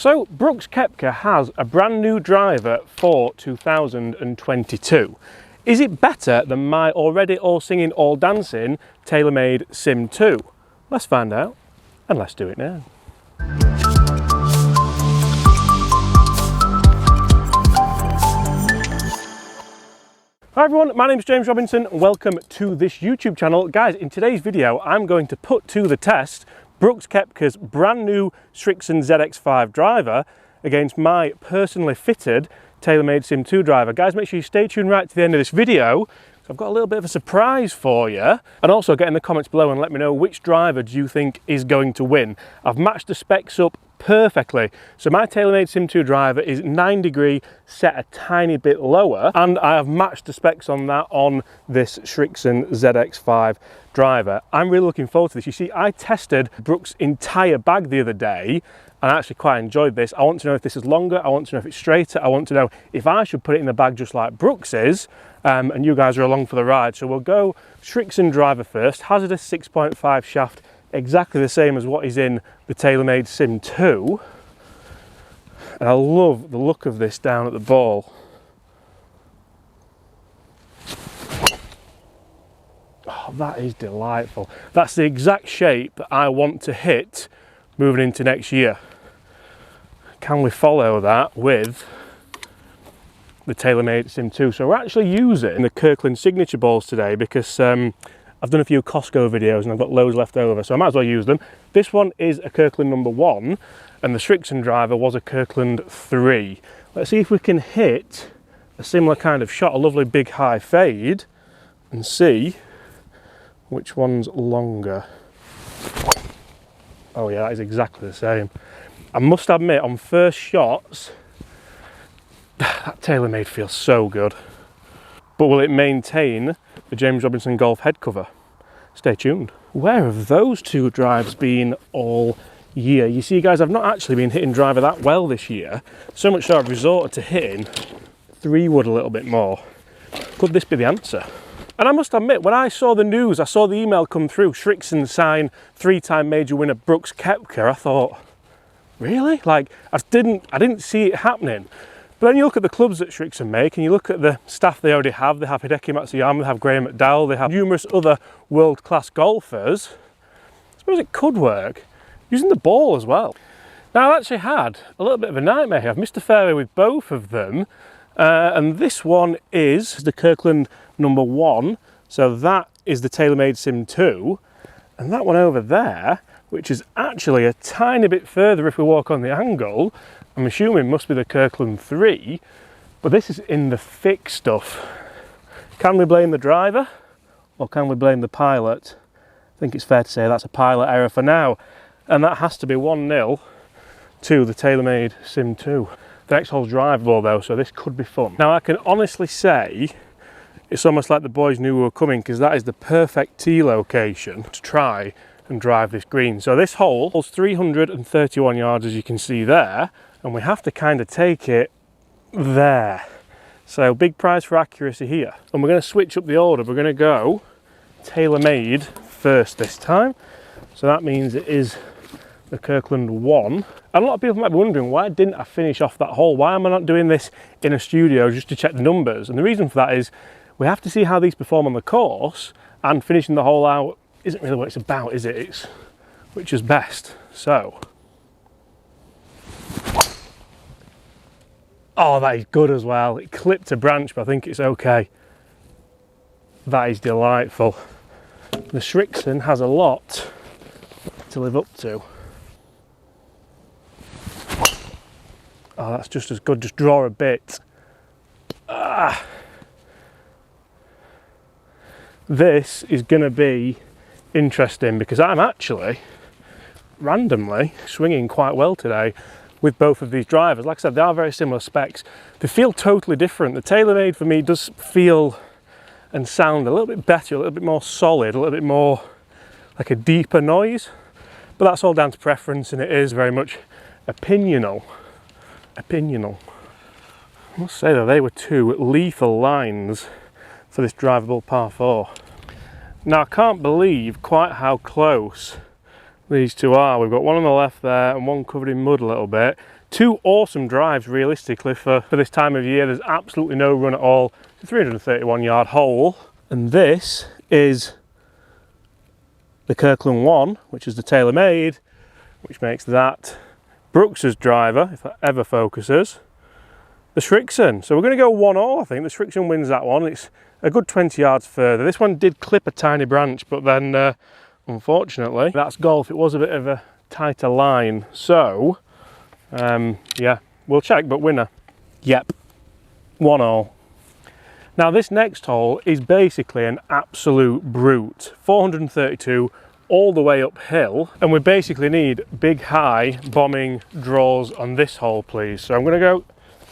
So Brooks Koepka has a brand new driver for 2022. Is it better than my already all singing, all dancing Taylormade Sim 2? Let's find out, and let's do it now. Hi everyone, my name is James Robinson and welcome to this YouTube channel. Guys, in today's video I'm going to put to the test Brooks Koepka's brand new Srixon ZX5 driver against my personally fitted Taylormade Sim 2 driver. Guys, make sure you stay tuned right to the end of this video. I've got a little bit of a surprise for you, and also get in the comments below and let me know which driver do you think is going to win. I've matched the specs up perfectly. So my Taylormade Sim 2 driver is 9 degree, set a tiny bit lower, and I have matched the specs on that on this Srixon ZX5 driver. I'm really looking forward to this. You see, I tested Brooks' entire bag the other day and I actually quite enjoyed this. I want to know if this is longer, I want to know if it's straighter, I want to know if I should put it in the bag just like Brooks is, and you guys are along for the ride. So we'll go Srixon driver first, hazardous 6.5 shaft, exactly the same as what is in the Taylormade Sim 2. And I love the look of this down at the ball. Oh, that is delightful. That's the exact shape that I want to hit moving into next year. Can we follow that with the Taylormade Sim 2? So we're actually using the Kirkland signature balls today because I've done a few Costco videos and I've got loads left over, so I might as well use them. This one is a Kirkland number 1 and the Srixon driver was a Kirkland 3. Let's see if we can hit a similar kind of shot, a lovely big high fade, and see which one's longer. Oh yeah, that is exactly the same. I must admit, on first shots, that Taylormade feels so good. But will it maintain the James Robinson Golf head cover? Stay tuned. Where have those two drives been all year? You see guys, I've not actually been hitting driver that well this year, so much so I've resorted to hitting 3-wood a little bit more. Could this be the answer? And I must admit, when I saw the news, I saw the email come through, Srixon sign 3-time major winner Brooks Koepka, I thought, really? Like, I didn't see it happening. But then you look at the clubs that Srixon make and you look at the staff they already have. They have Hideki Matsuyama, they have Graham McDowell, they have numerous other world-class golfers. I suppose it could work using the ball as well. Now, I've actually had a little bit of a nightmare here. I've missed a fairway with both of them. And this one is the Kirkland number 1. So that is the Taylormade Sim 2. And that one over there, which is actually a tiny bit further if we walk on the angle, I'm assuming must be the Kirkland 3, but this is in the thick stuff. Can we blame the driver or can we blame the pilot? I think it's fair to say that's a pilot error for now, and that has to be 1-0 to the Taylormade Sim 2. The next hole's drivable though, so this could be fun. Now I can honestly say it's almost like the boys knew we were coming, because that is the perfect tee location to try and drive this green. So this hole holds 331 yards, as you can see there, and we have to kind of take it there. So big prize for accuracy here. And we're going to switch up the order. We're going to go Taylormade first this time. So that means it is the Kirkland 1. And a lot of people might be wondering, why didn't I finish off that hole? Why am I not doing this in a studio just to check the numbers? And the reason for that is we have to see how these perform on the course, and finishing the hole out isn't really what it's about, is it? It's which is best. So, oh, that is good as well. It clipped a branch, but I think it's okay. That is delightful. The Srixon has a lot to live up to. Oh, that's just as good. Just draw a bit. Ah. This is going to be interesting because I'm actually randomly swinging quite well today with both of these drivers. Like I said, they are very similar specs. They feel totally different. The Taylormade for me does feel and sound a little bit better, a little bit more solid, a little bit more like a deeper noise. But that's all down to preference, and it is very much opinional. I must say though, they were 2 lethal lines for this drivable par 4. Now I can't believe quite how close these two are. We've got one on the left there and one covered in mud a little bit. Two awesome drives realistically for this time of year. There's absolutely no run at all. It's a 331 yard hole. And this is the Kirkland 1, which is the Taylormade, which makes that Brooks's driver, if that ever focuses, the Srixon. So we're going to go 1-all, I think. The Srixon wins that one. It's a good 20 yards further. This one did clip a tiny branch, but then unfortunately, that's golf. It was a bit of a tighter line. So, yeah, we'll check, but winner. Yep, 1-all. Now this next hole is basically an absolute brute. 432 all the way uphill, and we basically need big high bombing draws on this hole, please. So I'm going to go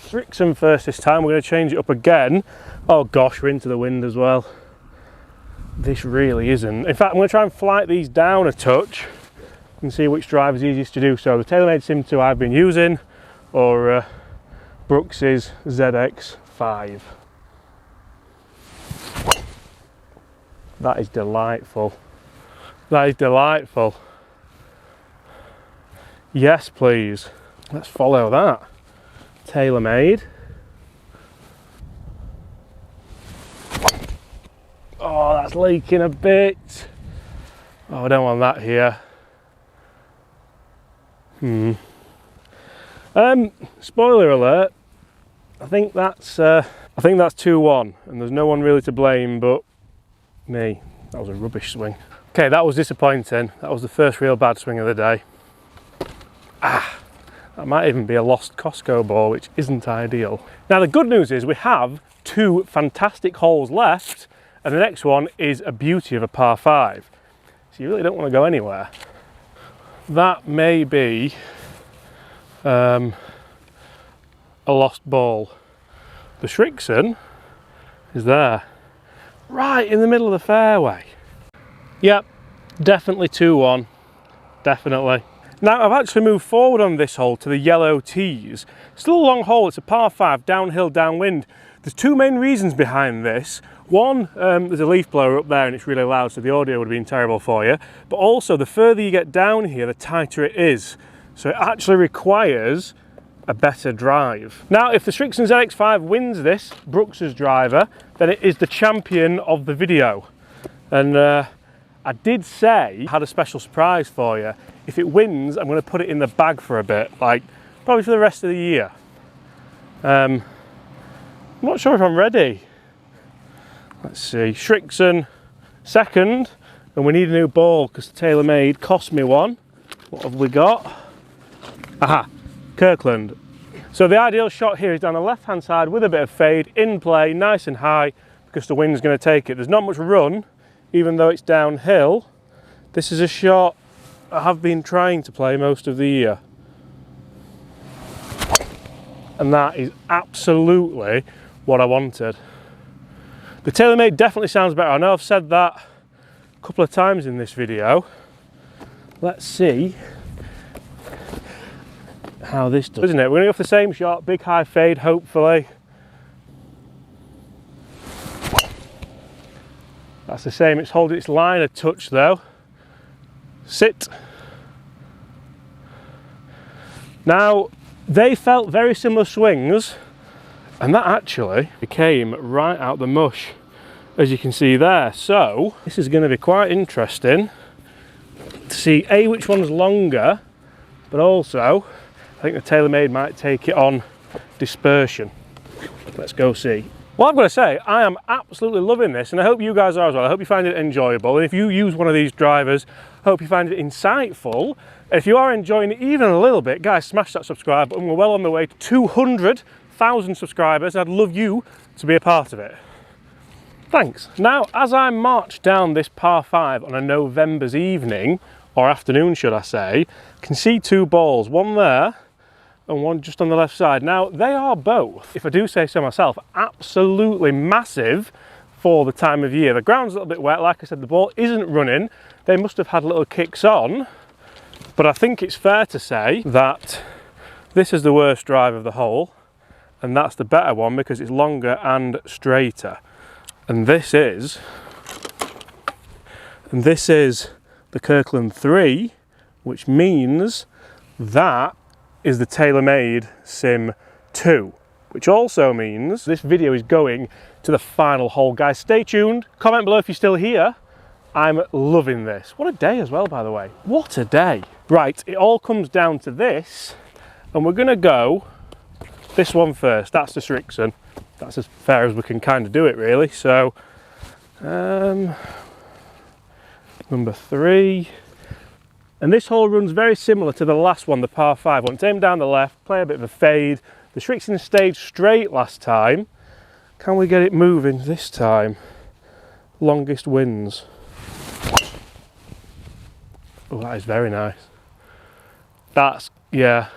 Srixon first this time. We're going to change it up again. Oh gosh, we're into the wind as well. This really isn't. In fact, I'm going to try and flight these down a touch and see which drive is easiest to do so. The Taylormade Sim 2 I've been using, or Brooks's ZX5. That is delightful. That is delightful. Yes, please. Let's follow that. Taylormade. Oh, that's leaking a bit. Oh, I don't want that here. Spoiler alert. I think that's 2-1, and there's no one really to blame but me. That was a rubbish swing. Okay, that was disappointing. That was the first real bad swing of the day. That might even be a lost Costco ball, which isn't ideal. Now the good news is we have 2 fantastic holes left, and the next one is a beauty of a par 5. So you really don't want to go anywhere. That may be a lost ball. The Srixon is there, right in the middle of the fairway. Yep, definitely 2-1, definitely. Now I've actually moved forward on this hole to the yellow tees. Still a long hole, it's a par 5, downhill, downwind. There's 2 main reasons behind this. One, there's a leaf blower up there and it's really loud, so the audio would have been terrible for you. But also, the further you get down here, the tighter it is. So it actually requires a better drive. Now, if the Srixon ZX5 wins this, Brooks's driver, then it is the champion of the video. And I did say I had a special surprise for you. If it wins, I'm going to put it in the bag for a bit, like probably for the rest of the year. I'm not sure if I'm ready. Let's see, Srixon second, and we need a new ball because the Taylormade cost me one. What have we got? Aha, Kirkland. So the ideal shot here is down the left hand side with a bit of fade, in play, nice and high, because the wind's going to take it. There's not much run, even though it's downhill. This is a shot I have been trying to play most of the year. And that is absolutely what I wanted. The Taylormade definitely sounds better. I know I've said that a couple of times in this video. Let's see how this does, isn't it? We're going to go for the same shot, big high fade, hopefully. That's the same, it's holding its line a touch though. Sit. Now, they felt very similar swings, and that actually came right out the mush, as you can see there. So, this is going to be quite interesting to see A, which one's longer, but also, I think the Taylormade might take it on dispersion. Let's go see. Well, I've got to say, I am absolutely loving this, and I hope you guys are as well. I hope you find it enjoyable, and if you use one of these drivers, I hope you find it insightful. If you are enjoying it even a little bit, guys, smash that subscribe button. We're well on the way to 200,000 subscribers, and I'd love you to be a part of it. Thanks. Now, as I march down this par 5 on a November's evening, or afternoon should I say, I can see 2 balls, one there and one just on the left side. Now, they are both, if I do say so myself, absolutely massive for the time of year. The ground's a little bit wet, like I said, the ball isn't running. They must have had little kicks on, but I think it's fair to say that this is the worst drive of the hole, and that's the better one because it's longer and straighter. And this is the Kirkland 3, which means that is the Taylormade Sim 2, which also means this video is going to the final hole. Guys, stay tuned. Comment below if you're still here. I'm loving this. What a day as well, by the way. What a day. Right, it all comes down to this, and we're gonna go this one first. That's the Srixon. That's as fair as we can kind of do it, really. So, number 3. And this hole runs very similar to the last one, the par 5 one. It's aimed down the left, play a bit of a fade. The Srixon stayed straight last time. Can we get it moving this time? Longest wins. Oh, that is very nice. That's, yeah.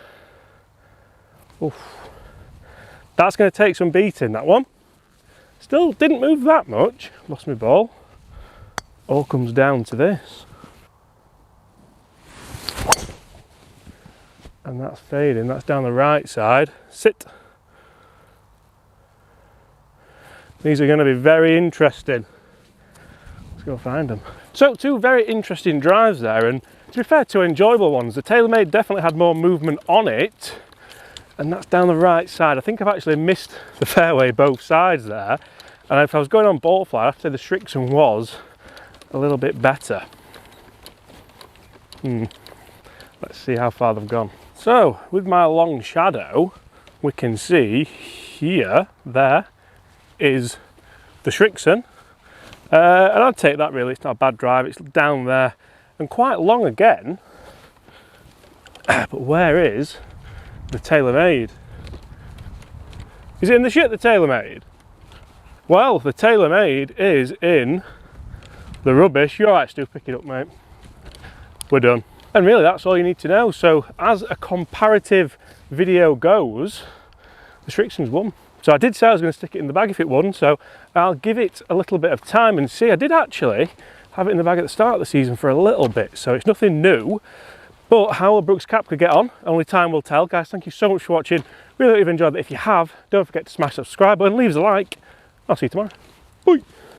Oof. That's going to take some beating, that one. Still didn't move that much. Lost my ball. All comes down to this. And that's fading, that's down the right side. Sit. These are going to be very interesting. Let's go find them. So 2 very interesting drives there, and to be fair, 2 enjoyable ones. The Taylormade definitely had more movement on it, and that's down the right side. I think I've actually missed the fairway both sides there, and if I was going on ball flight, I'd say the Srixon was a little bit better. Let's see how far they've gone. So, with my long shadow, we can see here, there, is the Srixon. And I'd take that really, it's not a bad drive, it's down there and quite long again. But where is the Taylormade? Is it in the shit, the Taylormade? Well, the Taylormade is in the rubbish. You're right, Stu, pick it up, mate. We're done. And really that's all you need to know. So as a comparative video goes, the Srixon's won. So I did say I was going to stick it in the bag if it won, so I'll give it a little bit of time and see. I did actually have it in the bag at the start of the season for a little bit, so it's nothing new. But how will Brooks Koepka get on? Only time will tell. Guys, thank you so much for watching. Really hope you've enjoyed it. If you have, don't forget to smash the subscribe button, leave us a like. I'll see you tomorrow. Bye.